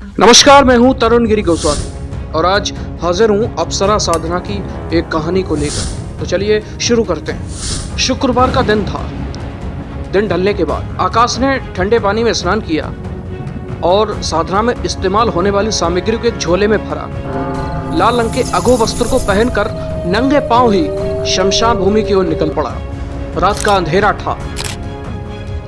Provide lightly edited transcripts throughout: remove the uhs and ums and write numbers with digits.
नमस्कार, मैं हूं तरुण गिरी गोस्वामी और आज हाजिर हूं अप्सरा साधना की एक कहानी को लेकर। तो चलिए शुरू करते हैं। शुक्रवार का दिन था। दिन ढलने के बाद आकाश ने ठंडे पानी में स्नान किया और साधना में इस्तेमाल होने वाली सामग्री को एक झोले में भरा। लाल रंग के अघो वस्त्र को पहनकर नंगे पांव ही शमशान भूमि की ओर निकल पड़ा। रात का अंधेरा था।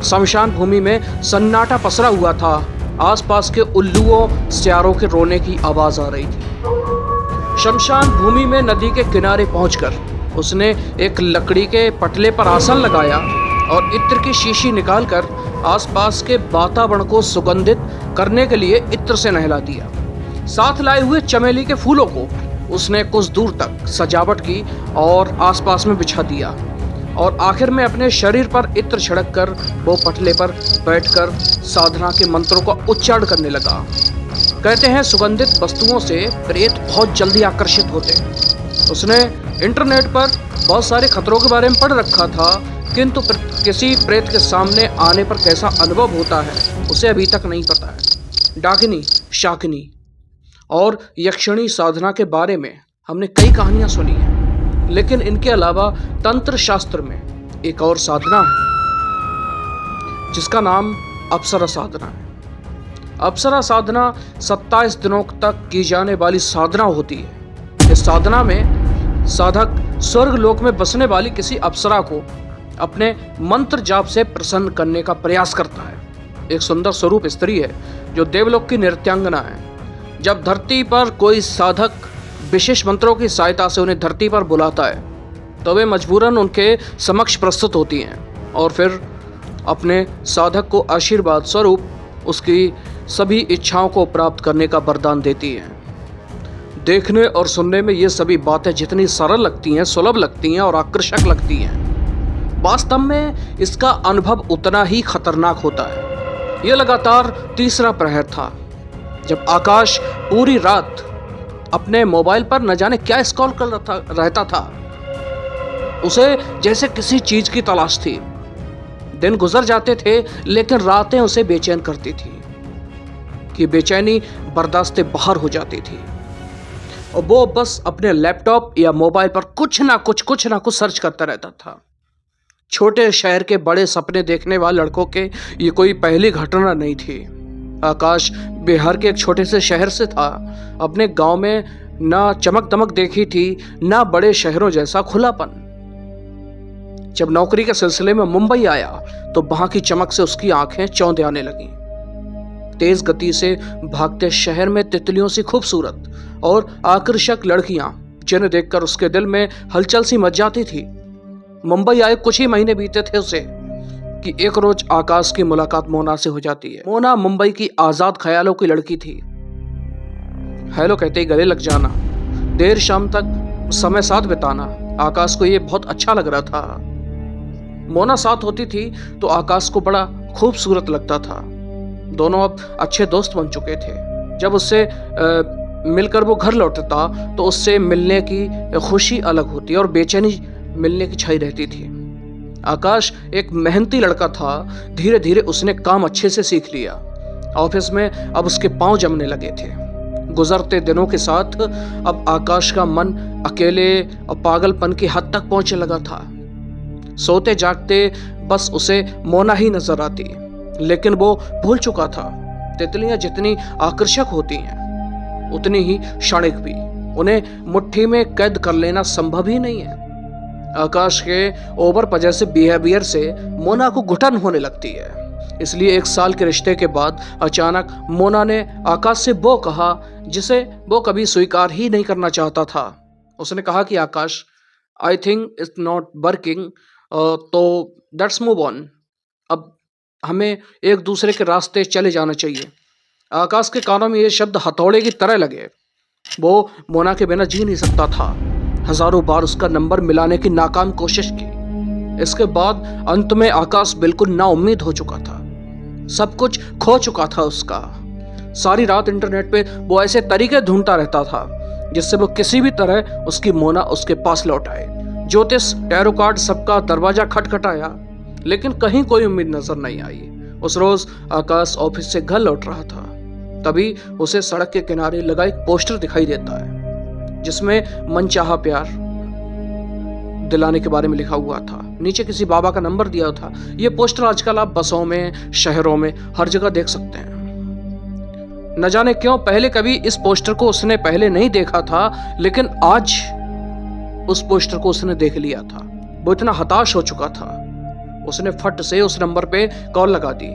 शमशान भूमि में सन्नाटा पसरा हुआ था। आसपास के उल्लुओं सियारों के रोने की आवाज आ रही थी। शमशान भूमि में नदी के किनारे पहुंचकर उसने एक लकड़ी के पटले पर आसन लगाया और इत्र की शीशी निकालकर आसपास के वातावरण को सुगंधित करने के लिए इत्र से नहला दिया। साथ लाए हुए चमेली के फूलों को उसने कुछ दूर तक सजावट की और आसपास में बिछा दिया और आखिर में अपने शरीर पर इत्र छिड़क कर वो पटले पर बैठकर साधना के मंत्रों का उच्चारण करने लगा। कहते हैं सुगंधित वस्तुओं से प्रेत बहुत जल्दी आकर्षित होते हैं। उसने इंटरनेट पर बहुत सारे खतरों के बारे में पढ़ रखा था, किंतु किसी प्रेत के सामने आने पर कैसा अनुभव होता है उसे अभी तक नहीं पता है। डाकिनी, शाकिनी और यक्षिणी साधना के बारे में हमने कई कहानियां सुनी हैं, लेकिन इनके अलावा तंत्र शास्त्र में एक और साधना है जिसका नाम अप्सरा साधना है। अप्सरा साधना 27 दिनों तक की जाने वाली साधना होती है। इस साधना में साधक स्वर्ग लोक में बसने वाली किसी अप्सरा को अपने मंत्र जाप से प्रसन्न करने का प्रयास करता है। एक सुंदर स्वरूप स्त्री है जो देवलोक की नृत्यांगना है। जब धरती पर कोई साधक विशेष मंत्रों की सहायता से उन्हें धरती पर बुलाता है तो वे मजबूरन उनके समक्ष प्रस्तुत होती हैं और फिर अपने साधक को आशीर्वाद स्वरूप उसकी सभी इच्छाओं को प्राप्त करने का वरदान देती हैं। देखने और सुनने में ये सभी बातें जितनी सरल लगती हैं, सुलभ लगती हैं और आकर्षक लगती हैं, वास्तव में इसका अनुभव उतना ही खतरनाक होता है। यह लगातार तीसरा प्रहर था जब आकाश पूरी रात अपने मोबाइल पर न जाने क्या स्क्रॉल कर रहता था। उसे जैसे किसी चीज की तलाश थी। दिन गुजर जाते थे लेकिन रातें उसे बेचैन करती थी कि बेचैनी बर्दाश्त बाहर हो जाती थी और वो बस अपने लैपटॉप या मोबाइल पर कुछ ना कुछ सर्च करता रहता था। छोटे शहर के बड़े सपने देखने वाले लड़कों के ये कोई पहली घटना नहीं थी। आकाश बिहार के एक छोटे से शहर से था। अपने गांव में ना चमक दमक देखी थी, ना बड़े शहरों जैसा खुलापन। जब नौकरी के सिलसिले में मुंबई आया तो वहां की चमक से उसकी आंखें चौंधे आने लगीं। तेज गति से भागते शहर में तितलियों सी खूबसूरत और आकर्षक लड़कियां जिन्हें देखकर उसके दिल में हलचल सी मच जाती थी। मुंबई आए कुछ ही महीने बीते थे उसे कि एक रोज आकाश की मुलाकात मोना से हो जाती है। मोना मुंबई की आजाद ख्यालों की लड़की थी। हेलो कहते ही गले लग जाना, देर शाम तक समय साथ बिताना आकाश को ये बहुत अच्छा लग रहा था। मोना साथ होती थी तो आकाश को बड़ा खूबसूरत लगता था। दोनों अब अच्छे दोस्त बन चुके थे। जब उससे मिलकर वो घर लौटता तो उससे मिलने की खुशी अलग होती और बेचैनी मिलने की छाई रहती थी। आकाश एक मेहनती लड़का था। धीरे धीरे उसने काम अच्छे से सीख लिया। ऑफिस में अब उसके पांव जमने लगे थे। गुजरते दिनों के साथ अब आकाश का मन अकेले और पागलपन की हद तक पहुंचने लगा था। सोते जागते बस उसे मोना ही नजर आती, लेकिन वो भूल चुका था तितलियां जितनी आकर्षक होती हैं उतनी ही क्षणिक भी। उन्हें मुट्ठी में कैद कर लेना संभव ही नहीं है। आकाश के ओवर पजेसिव बिहेवियर से मोना को घुटन होने लगती है। इसलिए 1 साल के रिश्ते के बाद अचानक मोना ने आकाश से वो कहा जिसे वो कभी स्वीकार ही नहीं करना चाहता था। उसने कहा कि Akash, I think it's not working, तो लेट्स मूव ऑन। अब हमें एक दूसरे के रास्ते चले जाना चाहिए। आकाश के कानों में ये शब्द हथौड़े की तरह लगे। वो मोना के बिना जी नहीं सकता था। हजारों बार उसका नंबर मिलाने की नाकाम कोशिश की। इसके बाद अंत में आकाश बिल्कुल नाउम्मीद हो चुका था। सब कुछ खो चुका था उसका। सारी रात इंटरनेट पे वो ऐसे तरीके ढूंढता रहता था जिससे वो किसी भी तरह उसकी मोना उसके पास लौट आए। ज्योतिष, टैरो कार्ड, सबका दरवाजा खटखटाया, लेकिन कहीं कोई उम्मीद नजर नहीं आई। उस रोज आकाश ऑफिस से घर लौट रहा था। तभी उसे सड़क के किनारे लगा एक पोस्टर दिखाई देता है जिसमें मनचाहा प्यार दिलाने के बारे में लिखा हुआ था। नीचे किसी बाबा का नंबर दिया था। ये पोस्टर आजकल आप बसों में, शहरों में, हर जगह देख सकते हैं। न जाने क्यों पहले कभी इस पोस्टर को उसने पहले नहीं देखा था, लेकिन आज उस पोस्टर को उसने देख लिया था। वो इतना हताश हो चुका था, उसने फट से उस नंबर पे कॉल लगा दी।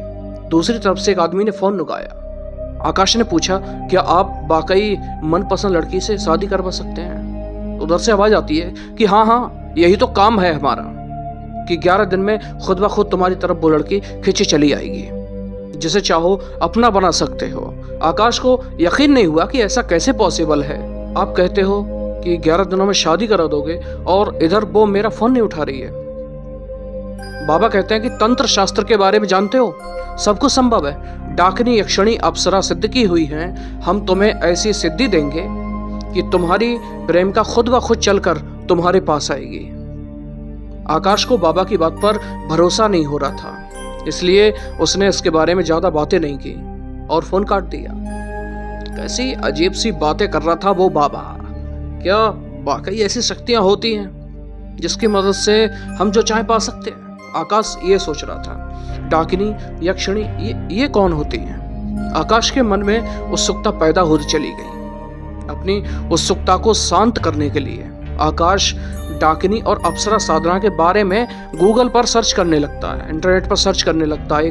दूसरी तरफ से एक आदमी ने फोन लगाया। आकाश ने पूछा, क्या आप वाकई मनपसंद लड़की से शादी करवा सकते हैं? उधर से आवाज आती है कि हाँ हाँ, यही तो काम है हमारा, कि 11 दिन में खुद ब खुद तुम्हारी तरफ वो लड़की खींची चली आएगी, जिसे चाहो अपना बना सकते हो। आकाश को यकीन नहीं हुआ कि ऐसा कैसे पॉसिबल है। आप कहते हो कि 11 दिनों में शादी करा दोगे और इधर वो मेरा फोन नहीं उठा रही है। बाबा कहते हैं कि तंत्र शास्त्र के बारे में जानते हो, सब कुछ संभव है। डाकिनी, यक्षिणी, अप्सरा सिद्ध की हुई हैं। हम तुम्हें ऐसी सिद्धि देंगे कि तुम्हारी प्रेमिका खुद ब खुद चलकर तुम्हारे पास आएगी। आकाश को बाबा की बात पर भरोसा नहीं हो रहा था, इसलिए उसने इसके बारे में ज्यादा बातें नहीं की और फोन काट दिया। कैसी अजीब सी बातें कर रहा था वो बाबा। क्या वाकई ऐसी शक्तियां होती हैं जिसकी मदद से हम जो चाहे पा सकते हैं? आकाश ये सोच रहा था। डाकिनी, यक्षिणी, ये कौन होती हैं? आकाश के मन में उत्सुकता पैदा होती चली गई। अपनी उत्सुकता को शांत करने के लिए आकाश डाकिनी और अप्सरा साधना के बारे में गूगल पर सर्च करने लगता है, इंटरनेट पर सर्च करने लगता है।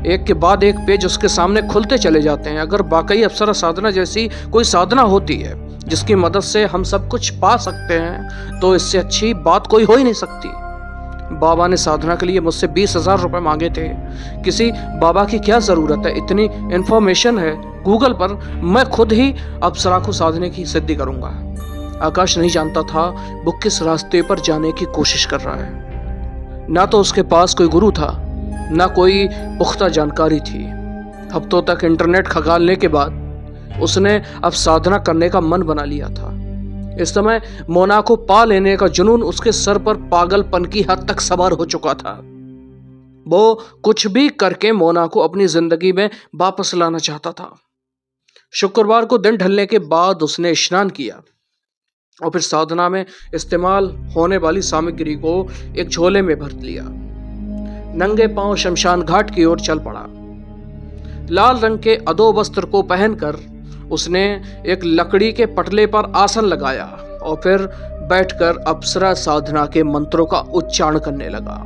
एक के बाद एक पेज उसके सामने खुलते चले जाते हैं। अगर वाकई अप्सरा साधना जैसी कोई साधना होती है जिसकी मदद से हम सब कुछ पा सकते हैं, तो इससे अच्छी बात कोई हो ही नहीं सकती। बाबा ने साधना के लिए मुझसे 20,000 रुपए मांगे थे। किसी बाबा की क्या जरूरत है, इतनी इंफॉर्मेशन है गूगल पर, मैं खुद ही अप्सरा को साधने की सिद्धि करूंगा। आकाश नहीं जानता था वो किस रास्ते पर जाने की कोशिश कर रहा है। ना तो उसके पास कोई गुरु था, ना कोई पुख्ता जानकारी थी। हफ्तों तक इंटरनेट खंगालने के बाद उसने अब साधना करने का मन बना लिया था। इस समय मोना को पा लेने का जुनून उसके सर पर पागलपन की हद तक सवार हो चुका था। वो कुछ भी करके मोना को अपनी जिंदगी में वापस लाना चाहता था। शुक्रवार को दिन ढलने के बाद उसने स्नान किया और फिर साधना में इस्तेमाल होने वाली सामग्री को एक झोले में भर लिया। नंगे पांव शमशान घाट की ओर चल पड़ा। लाल रंग के अदो वस्त्र को पहनकर उसने एक लकड़ी के पटले पर आसन लगाया और फिर बैठकर अप्सरा साधना के मंत्रों का उच्चारण करने लगा।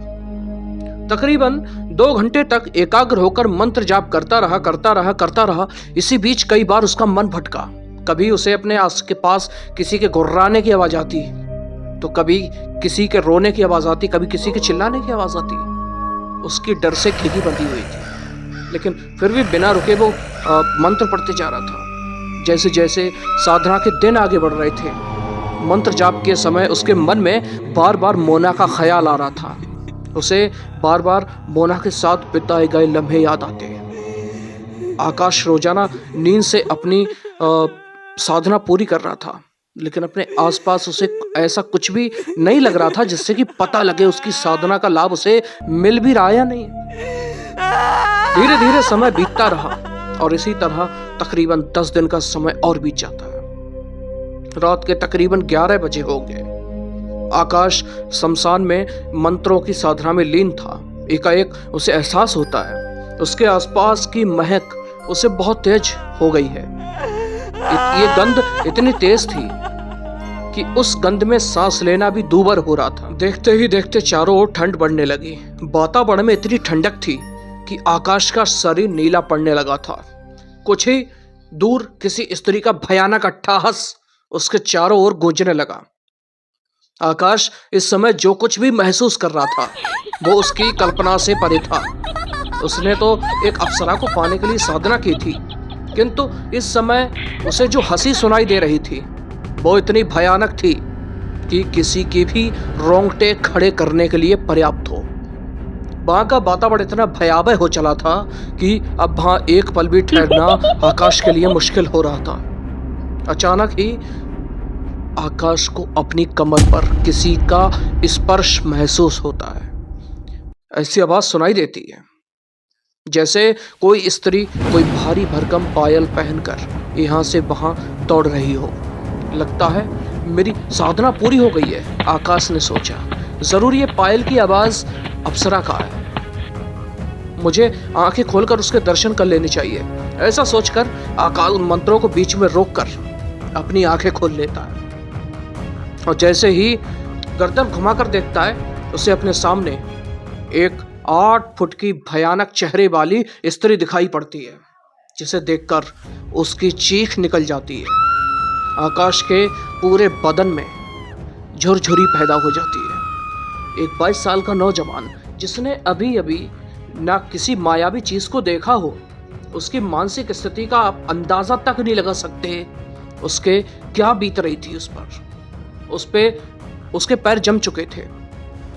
तकरीबन 2 घंटे तक एकाग्र होकर मंत्र जाप करता रहा। इसी बीच कई बार उसका मन भटका। कभी उसे अपने आस के पास किसी के गुर्राने की आवाज आती, तो कभी किसी के रोने की आवाज आती, कभी किसी के चिल्लाने की आवाज आती। उसकी डर से खिड़की बंधी हुई थी, लेकिन फिर भी बिना रुके वो मंत्र पढ़ते जा रहा था। जैसे जैसे साधना के दिन आगे बढ़ रहे थे, मंत्र जाप के समय उसके मन में बार बार मोना का ख्याल आ रहा था। उसे बार बार मोना के साथ बिताए गए लम्हे याद आते। आकाश रोजाना नींद से अपनी साधना पूरी कर रहा था, लेकिन अपने आसपास उसे ऐसा कुछ भी नहीं लग रहा था जिससे कि पता लगे उसकी साधना का लाभ उसे मिल भी रहा या नहीं। धीरे धीरे समय बीतता रहा और इसी तरह तकरीबन 10 दिन का समय और बीत जाता है। रात के तकरीबन 11 बजे हो गए। आकाश शमशान में मंत्रों की साधना में लीन था। एकाएक उसे एहसास होता है उसके आसपास की महक उसे बहुत तेज हो गई है। ये गंध इतनी तेज थी कि उस गंध में सांस लेना भी दूभर हो रहा था। देखते ही देखते चारों ओर ठंड बढ़ने लगी। वातावरण में इतनी ठंडक थी कि आकाश का शरीर नीला पड़ने लगा था। कुछ ही दूर किसी स्त्री का भयानक अट्टहास उसके चारों ओर गूंजने लगा। आकाश इस समय जो कुछ भी महसूस कर रहा था वो उसकी कल्पना से परे था। उसने तो एक अप्सरा को पाने के लिए साधना की थी, किंतु इस समय उसे जो हंसी सुनाई दे रही थी वो इतनी भयानक थी कि किसी की भी रोंगटे खड़े करने के लिए पर्याप्त हो। वहां का वातावरण इतना भयावह हो चला था कि अब वहां एक पल भी ठहरना आकाश के लिए मुश्किल हो रहा था। अचानक ही आकाश को अपनी कमर पर किसी का स्पर्श महसूस होता है। ऐसी आवाज सुनाई देती है, जैसे कोई स्त्री कोई भारी भरकम पायल पहनकर यहाँ से वहां दौड़ रही हो। लगता है मेरी साधना पूरी हो गई है, आकाश ने सोचा। जरूर ये पायल की आवाज अप्सरा का है। मुझे आंखें खोलकर उसके दर्शन कर लेने चाहिए। ऐसा सोचकर आकाश उन मंत्रों को बीच में रोककर अपनी आंखें खोल लेता है और जैसे ही गर्दन घुमाकर देखता है उसे अपने सामने एक 8 फुट की भयानक चेहरे वाली स्त्री दिखाई पड़ती है, जिसे देखकर उसकी चीख निकल जाती है। आकाश के पूरे बदन में झुरझुरी पैदा हो जाती है। एक 22 साल का नौजवान जिसने अभी अभी ना किसी मायावी चीज को देखा हो, उसकी मानसिक स्थिति का आप अंदाजा तक नहीं लगा सकते उसके क्या बीत रही थी उस पर। उसके पैर जम चुके थे,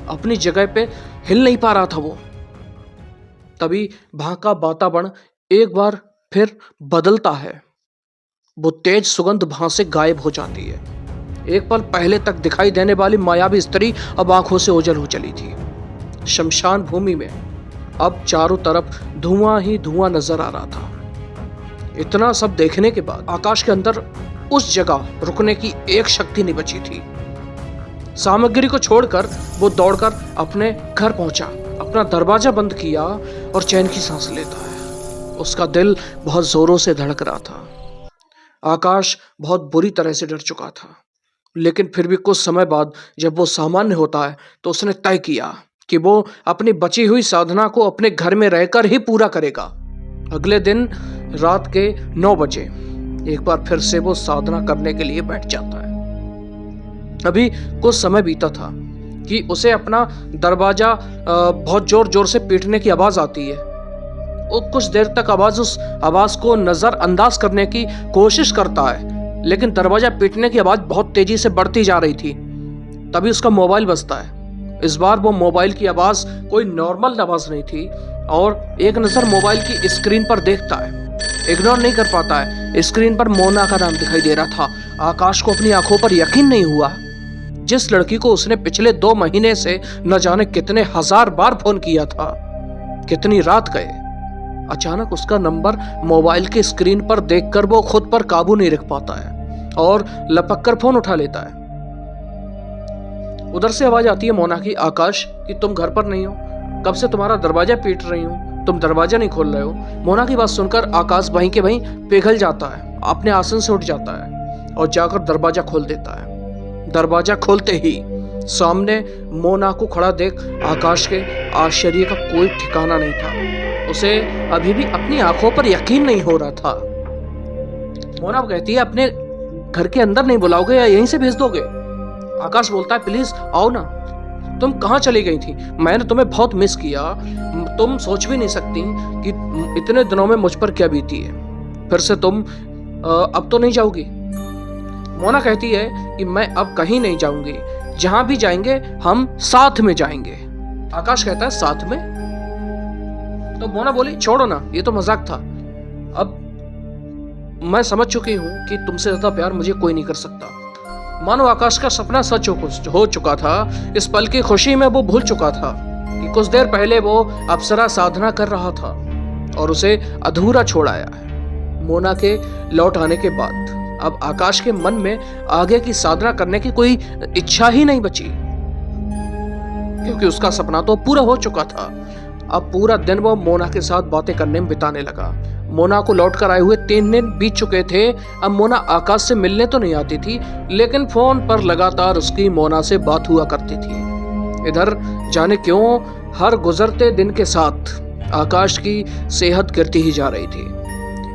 अपनी जगह पे हिल नहीं पा रहा था वो। तभी वहां का वातावरण एक बार फिर बदलता है। वो तेज सुगंध वहां से गायब हो जाती है। एक पल पहले तक दिखाई देने वाली मायावी स्त्री अब आंखों से ओझल हो चली थी। शमशान भूमि में अब चारों तरफ धुआं ही धुआं नजर आ रहा था। इतना सब देखने के बाद आकाश के अंदर उस जगह रुकने की एक शक्ति नहीं बची थी। सामग्री को छोड़कर वो दौड़कर अपने घर पहुंचा, अपना दरवाजा बंद किया और चैन की सांस लेता है। उसका दिल बहुत जोरों से धड़क रहा था। आकाश बहुत बुरी तरह से डर चुका था, लेकिन फिर भी कुछ समय बाद जब वो सामान्य होता है तो उसने तय किया कि वो अपनी बची हुई साधना को अपने घर में रहकर ही पूरा करेगा। अगले दिन रात के 9 बजे एक बार फिर से वो साधना करने के लिए बैठ जाता है। अभी कुछ समय बीता था कि उसे अपना दरवाजा बहुत जोर जोर से पीटने की आवाज आती है। वो कुछ देर तक उस आवाज को नजरअंदाज करने की कोशिश करता है, लेकिन दरवाजा पीटने की आवाज बहुत तेजी से बढ़ती जा रही थी। तभी उसका मोबाइल बजता है। इस बार वो मोबाइल की आवाज कोई नॉर्मल आवाज नहीं थी और एक नजर मोबाइल की स्क्रीन पर देखता है। इग्नोर नहीं कर पाता है। स्क्रीन पर मोना का नाम दिखाई दे रहा था। आकाश को अपनी आंखों पर यकीन नहीं हुआ। जिस लड़की को उसने पिछले 2 महीने से न जाने कितने हजार बार फोन किया था, कितनी रात गए, अचानक उसका नंबर मोबाइल की स्क्रीन पर देखकर वो खुद पर काबू नहीं रख पाता है और लपक कर फोन उठा लेता है। उधर से आवाज आती है मोना की, आकाश कि तुम घर पर नहीं हो, कब से तुम्हारा दरवाजा पीट रही हूँ, तुम दरवाजा नहीं खोल रहे हो। मोना की बात सुनकर आकाश वहीं के वहीं पिघल जाता है, अपने आसन से उठ जाता है और जाकर दरवाजा खोल देता है। दरवाजा खोलते ही सामने मोना को खड़ा देख आकाश के आश्चर्य का कोई ठिकाना नहीं था। उसे अभी भी अपनी आंखों पर यकीन नहीं हो रहा था। मोना कहती है, अपने घर के अंदर नहीं बुलाओगे या यहीं से भेज दोगे? आकाश बोलता है, प्लीज आओ ना, तुम कहाँ चली गई थी? मैंने तुम्हें बहुत मिस किया। तुम सोच भी नहीं सकती कि इतने दिनों में मुझ पर क्या बीती है। फिर से तुम अब तो नहीं जाओगी? मोना कहती है कि मैं अब कहीं नहीं जाऊंगी, जहां भी जाएंगे हम साथ में जाएंगे। आकाश कहता है, साथ में? तो मोना बोली, छोड़ो ना, ये तो मजाक था। अब मैं समझ चुकी हूं कि तुमसे ज्यादा प्यार मुझे कोई नहीं कर सकता। मानो आकाश का सपना सच हो चुका था। इस पल की खुशी में वो भूल चुका था कि कुछ देर पहले वो अप्सरा साधना कर रहा था और उसे अधूरा छोड़ आया है। मोना के लौट आने के बाद अब आकाश के मन में आगे की साधना करने की कोई इच्छा ही नहीं बची, क्योंकि उसका सपना तो पूरा हो चुका था। अब पूरा दिन वो मोना के साथ बातें करने में बिताने लगा। मोना को लौटकर आए हुए 3 दिन बीत चुके थे। अब मोना आकाश से मिलने तो नहीं आती थी, लेकिन फोन पर लगातार उसकी मोना से बात हुआ करती थी। इधर जाने क्यों हर गुजरते दिन के साथ आकाश की सेहत गिरती ही जा रही थी।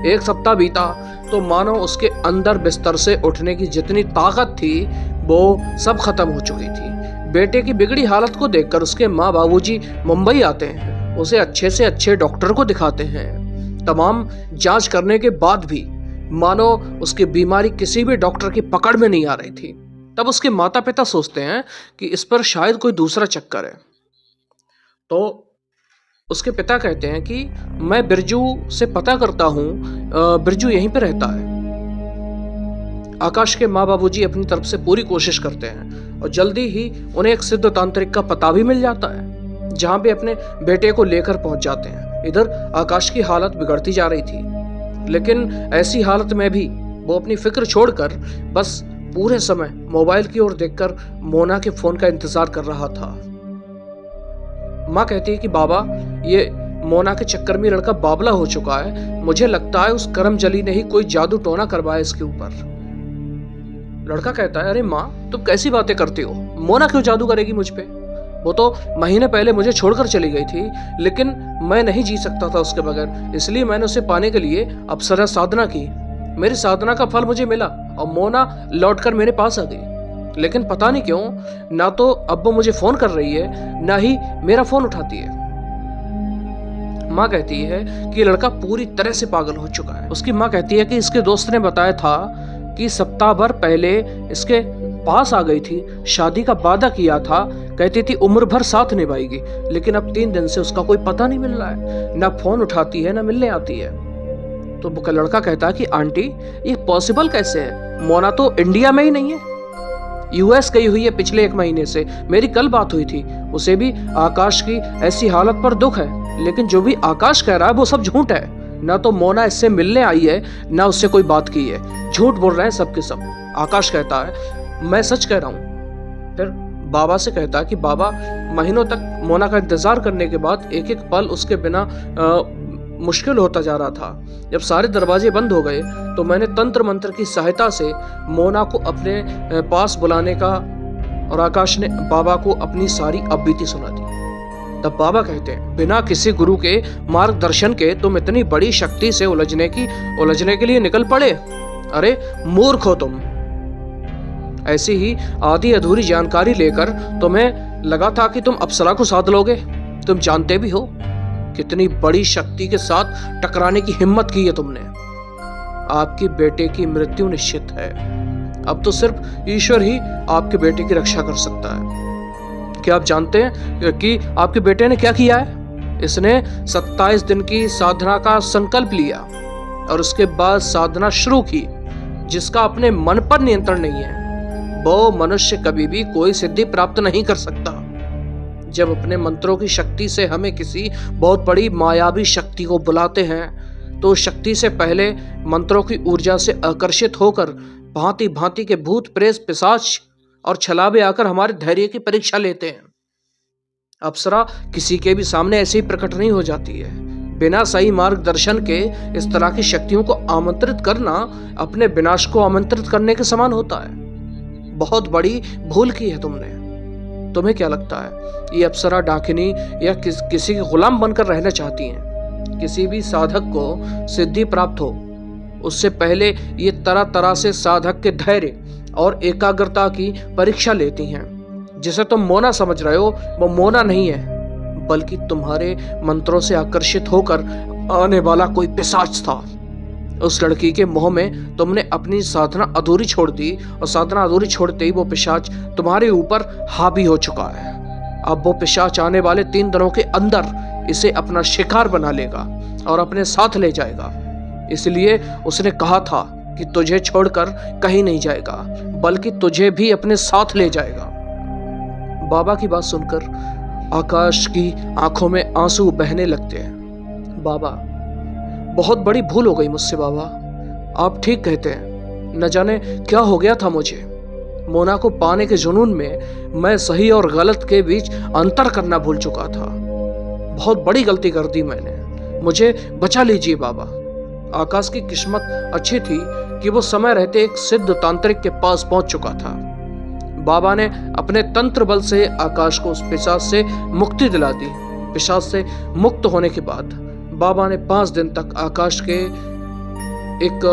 1 सप्ताह बीता तो मानो उसके अंदर बिस्तर से उठने की जितनी ताकत थी वो सब खत्म हो चुकी थी। बेटे की बिगड़ी हालत को देखकर उसके माँ बाबूजी मुंबई आते हैं, उसे अच्छे से अच्छे डॉक्टर को दिखाते हैं। तमाम जांच करने के बाद भी मानो उसकी बीमारी किसी भी डॉक्टर की पकड़ में नहीं आ रही थी। तब उसके माता पिता सोचते हैं कि इस पर शायद कोई दूसरा चक्कर है। तो उसके पिता कहते हैं कि मैं बिरजू से पता करता हूँ, बिरजू यहीं पे रहता है। आकाश के माँ बाबूजी अपनी तरफ से पूरी कोशिश करते हैं और जल्दी ही उन्हें एक सिद्ध तांत्रिक का पता भी मिल जाता है, जहाँ पे अपने बेटे को लेकर पहुंच जाते हैं। इधर आकाश की हालत बिगड़ती जा रही थी, लेकिन ऐसी हालत में भी वो अपनी फिक्र छोड़कर बस पूरे समय मोबाइल की ओर देखकर मोना के फोन का इंतजार कर रहा था। माँ कहती है कि बाबा, ये मोना के चक्कर में लड़का बावला हो चुका है। मुझे लगता है उस करमजली ने ही कोई जादू टोना करवाया इसके ऊपर। लड़का कहता है, अरे माँ, तुम कैसी बातें करती हो? मोना क्यों जादू करेगी मुझ पे? वो तो महीने पहले मुझे छोड़कर चली गई थी, लेकिन मैं नहीं जी सकता था उसके बगैर, इसलिए मैंने उसे पाने के लिए अप्सरा साधना की। मेरी साधना का फल मुझे मिला और मोना लौटकर मेरे पास आ गई। लेकिन पता नहीं क्यों ना तो अब वो मुझे फोन कर रही है, ना ही मेरा फोन उठाती है। माँ कहती है कि लड़का पूरी तरह से पागल हो चुका है। उसकी माँ कहती है कि इसके दोस्त ने बताया था कि सप्ताह भर पहले इसके पास आ गई थी, शादी का वादा किया था, कहती थी उम्र भर साथ निभाएगी, लेकिन अब 3 दिन से उसका कोई पता नहीं मिल रहा है, ना फोन उठाती है ना मिलने आती है। तो वो लड़का कहता है कि आंटी, ये पॉसिबल कैसे है? मोना तो इंडिया में ही नहीं है, यूएस गई हुई है पिछले 1 महीने से। मेरी कल बात हुई थी, उसे भी आकाश की ऐसी हालत पर दुख है, लेकिन जो भी आकाश कह रहा है वो सब झूठ है। ना तो मोना इससे मिलने आई है, ना उससे कोई बात की है, झूठ बोल रहे हैं सब के सब। आकाश कहता है, मैं सच कह रहा हूँ। फिर बाबा से कहता है कि बाबा, महीनों तक मोना का इंतजार करने के बाद एक एक पल उसके बिना मुश्किल होता जा रहा था। जब सारे दरवाजे बंद हो गए तो मैंने तंत्र मंत्र की सहायता से मोना को अपने पास बुलाने का, और आकाश ने बाबा को अपनी सारी बीती सुना दी। तब बाबा कहते हैं, बिना किसी गुरु के मार्गदर्शन के तुम इतनी बड़ी शक्ति से उलझने के लिए निकल पड़े? अरे मूर्ख हो तुम। ऐसी ही आधी अधूरी जानकारी लेकर तुम्हें लगा था कि तुम अप्सरा को साध लोगे। तुम जानते भी हो कितनी बड़ी शक्ति के साथ टकराने की हिम्मत की है तुमने। आपके बेटे की मृत्यु निश्चित है। अब तो सिर्फ ईश्वर ही आपके बेटे की रक्षा कर सकता है। क्या आप जानते हैं कि आपके बेटे ने क्या किया है? इसने 27 दिन की साधना का संकल्प लिया और उसके बाद साधना शुरू की, जिसका अपने मन पर नियंत्रण नहीं है वो मनुष्य कभी भी कोई सिद्धि प्राप्त नहीं कर सकता। जब अपने मंत्रों की शक्ति से हमें किसी बहुत बड़ी मायावी शक्ति को बुलाते हैं तो शक्ति से पहले मंत्रों की ऊर्जा से आकर्षित होकर भांति भांति के भूत प्रेत पिशाच और छलावे आकर हमारे धैर्य की परीक्षा लेते हैं। अप्सरा किसी के भी सामने ऐसे ही प्रकट नहीं हो जाती है। बिना सही मार्गदर्शन के इस तरह की शक्तियों को आमंत्रित करना अपने विनाश को आमंत्रित करने के समान होता है। बहुत बड़ी भूल की है तुमने। तुम्हें क्या लगता है ये अप्सरा डाकिनी या किसी के गुलाम बनकर रहना चाहती हैं? किसी भी साधक को सिद्धि प्राप्त हो उससे पहले ये तरह तरह से साधक के धैर्य और एकाग्रता की परीक्षा लेती हैं। जिसे तुम मोना समझ रहे हो वो मोना नहीं है, बल्कि तुम्हारे मंत्रों से आकर्षित होकर आने वाला कोई पिशाच था। उस लड़की के मोह में तुमने अपनी साधना अधूरी छोड़ दी और साधना अधूरी छोड़ते ही वो पिशाच तुम्हारे ऊपर हावी हो चुका है। अब वो पिशाच आने वाले 3 दिनों के अंदर इसे अपना शिकार बना लेगा और अपने साथ ले जाएगा। इसलिए उसने कहा था कि तुझे छोड़कर कहीं नहीं जाएगा, बल्कि तुझे भी अपने साथ ले जाएगा। बाबा की बात सुनकर आकाश की आंखों में आंसू बहने लगते हैं। बाबा, बहुत बड़ी भूल हो गई मुझसे बाबा, आप ठीक कहते हैं। न जाने क्या हो गया था मुझे। मोना को पाने के जुनून में मैं सही और गलत के बीच अंतर करना भूल चुका था। बहुत बड़ी गलती कर दी मैंने, मुझे बचा लीजिए बाबा। आकाश की किस्मत अच्छी थी कि वो समय रहते एक सिद्ध तांत्रिक के पास पहुंच चुका था। बाबा ने अपने तंत्र बल से आकाश को उस पिशाच से मुक्ति दिला दी। पिशाच से मुक्त होने के बाद बाबा ने 5 दिन तक आकाश के एक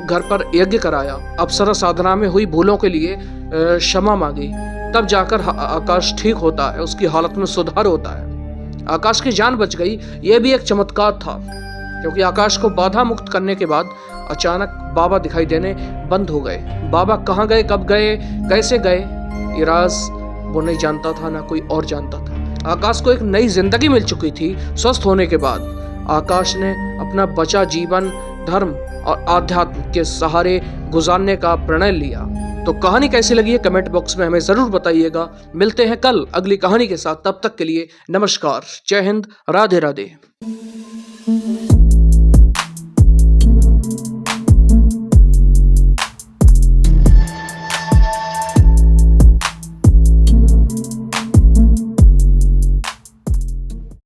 घर पर यज्ञ कराया, अप्सरा साधना में हुई भूलों के लिए क्षमा मांगी। तब जाकर आकाश ठीक होता है, उसकी हालत में सुधार होता है। आकाश की जान बच गई, यह भी एक चमत्कार था, क्योंकि आकाश को बाधा मुक्त करने के बाद अचानक बाबा दिखाई देने बंद हो गए। बाबा कहाँ गए, कब गए, कैसे गए, ये राज वो नहीं जानता था, ना कोई और जानता था। आकाश को एक नई जिंदगी मिल चुकी थी। स्वस्थ होने के बाद आकाश ने अपना बचा जीवन धर्म और आध्यात्म के सहारे गुजारने का प्रणय लिया। तो कहानी कैसी लगी है कमेंट बॉक्स में हमें जरूर बताइएगा। मिलते हैं कल अगली कहानी के साथ, तब तक के लिए नमस्कार, जय हिंद, राधे राधे। है।